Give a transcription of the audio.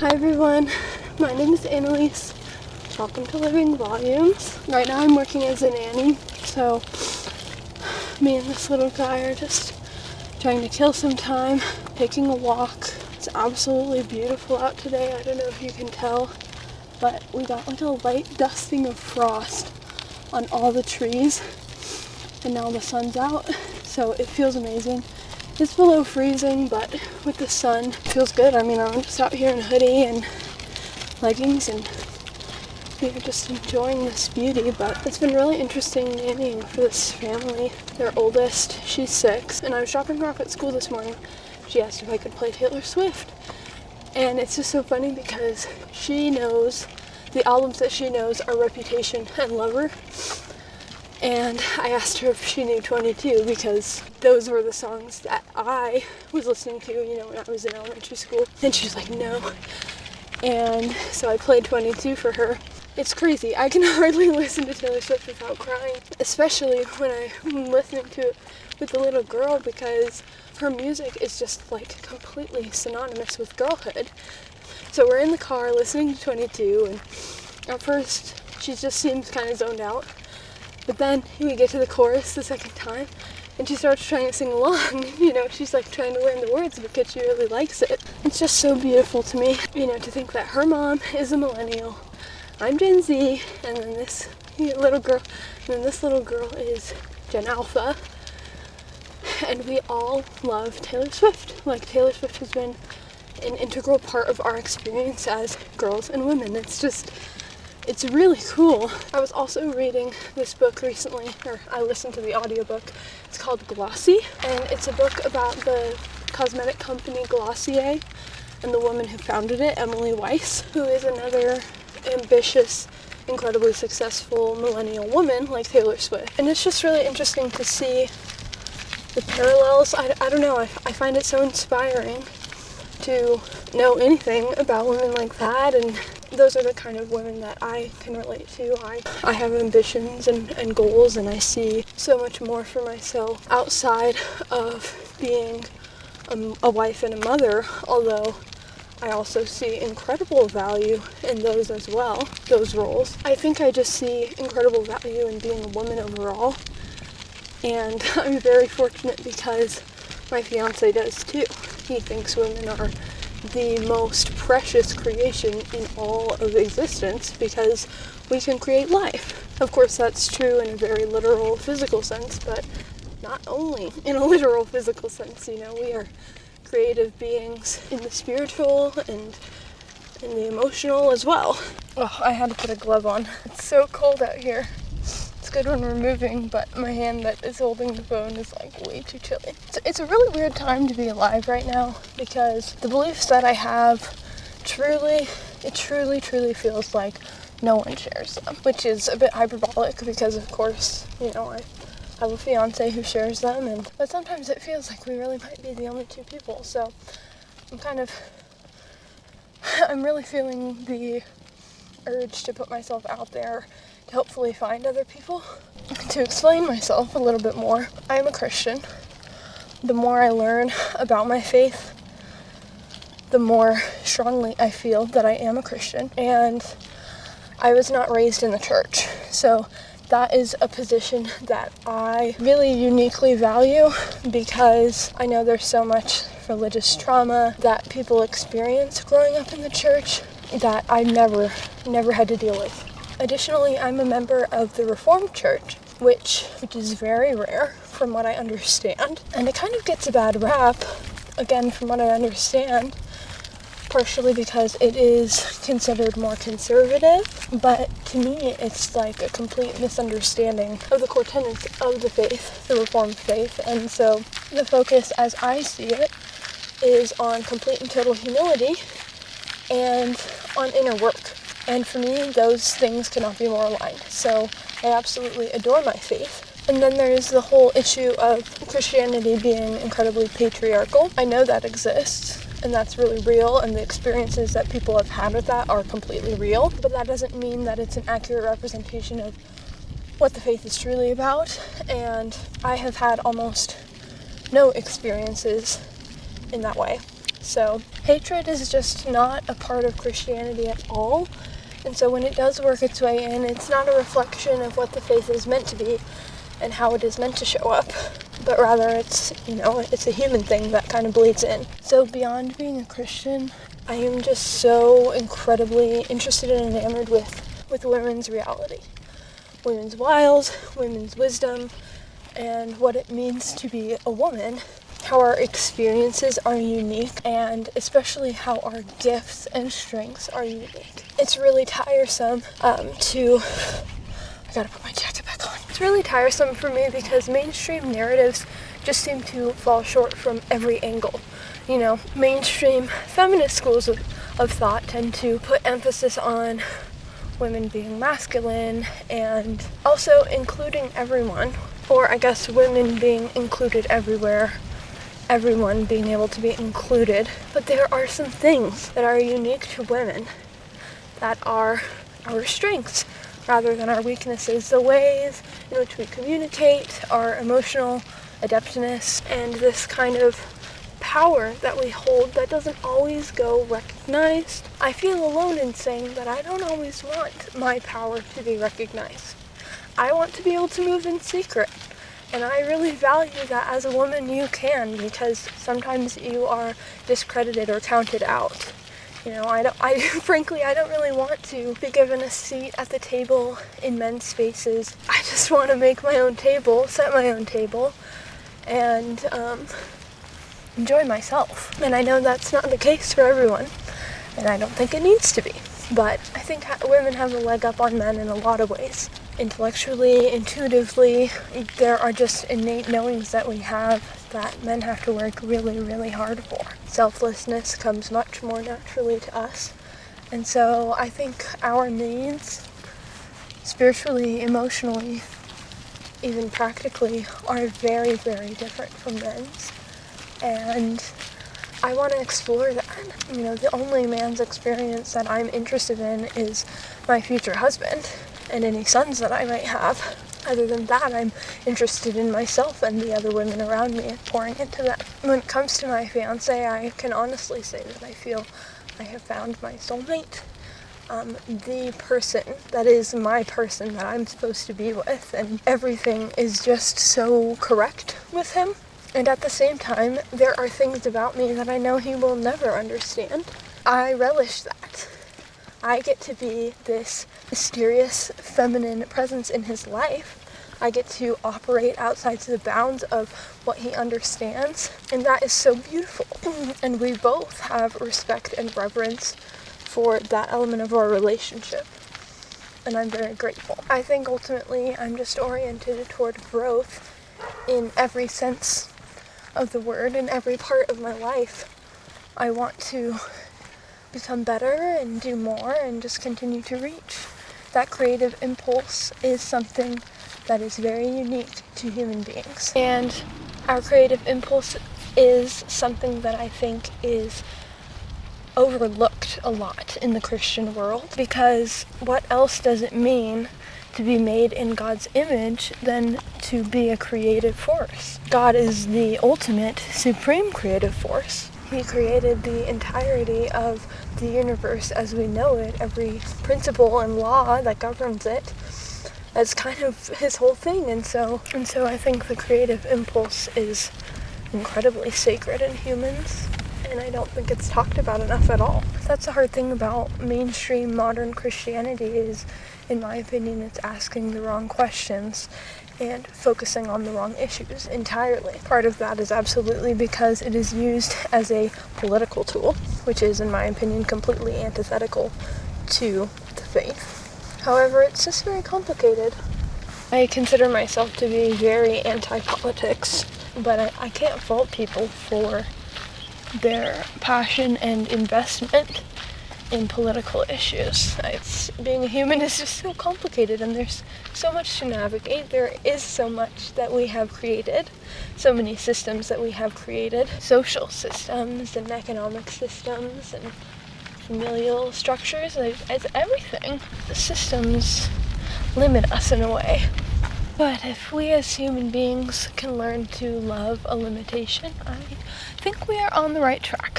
Hi everyone, my name is Annalise. Welcome to Living Volumes. Right now I'm working as a nanny, so me and this little guy are just trying to kill some time, taking a walk. It's absolutely beautiful out today. I don't know if you can tell, but we got like a light dusting of frost on all the trees, and now the sun's out, so it feels amazing. It's below freezing, but with the sun, it feels good. I mean, I'm just out here in a hoodie and leggings, and we're just enjoying this beauty. But it's been really interesting nannying for this family. Their oldest, she's 6, and I was dropping her off at school this morning. She asked if I could play Taylor Swift, and it's just so funny because she knows, the albums that she knows are Reputation and Lover. And I asked her if she knew 22 because those were the songs that I was listening to, when I was in elementary school. And she's like, no. And so I played 22 for her. It's crazy. I can hardly listen to Taylor Swift without crying, especially when I'm listening to it with the little girl, because her music is just like completely synonymous with girlhood. So we're in the car listening to 22, and at first she just seems kind of zoned out. But then we get to the chorus the second time, and she starts trying to sing along. She's like trying to learn the words because she really likes it. It's just so beautiful to me, to think that her mom is a millennial, I'm Gen Z, and then this little girl is Gen Alpha, and we all love Taylor Swift. Like, Taylor Swift has been an integral part of our experience as girls and women. It's really cool. I was also reading this book recently, or I listened to the audiobook. It's called Glossy, and it's a book about the cosmetic company Glossier and the woman who founded it, Emily Weiss, who is another ambitious, incredibly successful millennial woman like Taylor Swift. And it's just really interesting to see the parallels. I don't know, I find it so inspiring to know anything about women like that, and those are the kind of women that I can relate to. I have ambitions and goals, and I see so much more for myself outside of being a wife and a mother, although I also see incredible value in those as well, those roles. I think I just see incredible value in being a woman overall, and I'm very fortunate because my fiance does too. He thinks women are the most precious creation in all of existence because we can create life. Of course, that's true in a very literal physical sense, but not only in a literal physical sense. We are creative beings in the spiritual and in the emotional as well. Oh, I had to put a glove on. It's so cold out here. It's good when we're moving, but my hand that is holding the phone is like way too chilly. It's a really weird time to be alive right now because the beliefs that I have truly feels like no one shares them, which is a bit hyperbolic because of course, I have a fiance who shares them, but sometimes it feels like we really might be the only two people. So I'm really feeling the urge to put myself out there to hopefully find other people. To explain myself a little bit more, I am a Christian. The more I learn about my faith, the more strongly I feel that I am a Christian. And I was not raised in the church, so that is a position that I really uniquely value because I know there's so much religious trauma that people experience growing up in the church that I never had to deal with. Additionally, I'm a member of the Reformed Church, which is very rare from what I understand, and it kind of gets a bad rap, again from what I understand, partially because it is considered more conservative, but to me it's like a complete misunderstanding of the core tenets of the faith, the Reformed faith, and so the focus as I see it is on complete and total humility and on inner work. And for me, those things cannot be more aligned. So I absolutely adore my faith. And then there's the whole issue of Christianity being incredibly patriarchal. I know that exists, and that's really real, and the experiences that people have had with that are completely real. But that doesn't mean that it's an accurate representation of what the faith is truly about. And I have had almost no experiences in that way. So hatred is just not a part of Christianity at all. And so when it does work its way in, it's not a reflection of what the faith is meant to be and how it is meant to show up, but rather it's a human thing that kind of bleeds in. So beyond being a Christian, I am just so incredibly interested and enamored with women's reality, women's wiles, women's wisdom, and what it means to be a woman, how our experiences are unique, and especially how our gifts and strengths are unique. It's really tiresome I gotta put my jacket back on. It's really tiresome for me because mainstream narratives just seem to fall short from every angle. Mainstream feminist schools of thought tend to put emphasis on women being masculine and also including everyone, or I guess women being included everywhere, everyone being able to be included. But there are some things that are unique to women that are our strengths rather than our weaknesses. The ways in which we communicate, our emotional adeptness, and this kind of power that we hold that doesn't always go recognized. I feel alone in saying that I don't always want my power to be recognized. I want to be able to move in secret. And I really value that as a woman you can, because sometimes you are discredited or counted out. Frankly, I don't really want to be given a seat at the table in men's spaces. I just want to make my own table, set my own table, and enjoy myself. And I know that's not the case for everyone, and I don't think it needs to be. But I think women have a leg up on men in a lot of ways. Intellectually, intuitively, there are just innate knowings that we have that men have to work really, really hard for. Selflessness comes much more naturally to us. And so I think our needs, spiritually, emotionally, even practically, are very, very different from men's. And I want to explore that. The only man's experience that I'm interested in is my future husband and any sons that I might have. Other than that, I'm interested in myself and the other women around me and pouring into them. When it comes to my fiance, I can honestly say that I feel I have found my soulmate. The person that is my person that I'm supposed to be with, and everything is just so correct with him. And at the same time, there are things about me that I know he will never understand. I relish that. I get to be this mysterious feminine presence in his life. I get to operate outside the bounds of what he understands, and that is so beautiful. And we both have respect and reverence for that element of our relationship, and I'm very grateful. I think ultimately I'm just oriented toward growth in every sense of the word, in every part of my life. I want to become better and do more and just continue to reach. That creative impulse is something that is very unique to human beings. And our creative impulse is something that I think is overlooked a lot in the Christian world, because what else does it mean to be made in God's image than to be a creative force? God is the ultimate, supreme creative force. He created the entirety of the universe as we know it, every principle and law that governs it. That's kind of his whole thing, and so I think the creative impulse is incredibly sacred in humans, and I don't think it's talked about enough at all. That's the hard thing about mainstream modern Christianity is, in my opinion, it's asking the wrong questions and focusing on the wrong issues entirely. Part of that is absolutely because it is used as a political tool, which is, in my opinion, completely antithetical to the faith. However, it's just very complicated. I consider myself to be very anti-politics, but I can't fault people for their passion and investment in political issues. Being a human is just so complicated, and there's so much to navigate. There is so much that we have created, so many systems that we have created, social systems and economic systems and familial structures. It's everything. The systems limit us in a way. But if we as human beings can learn to love a limitation, I think we are on the right track.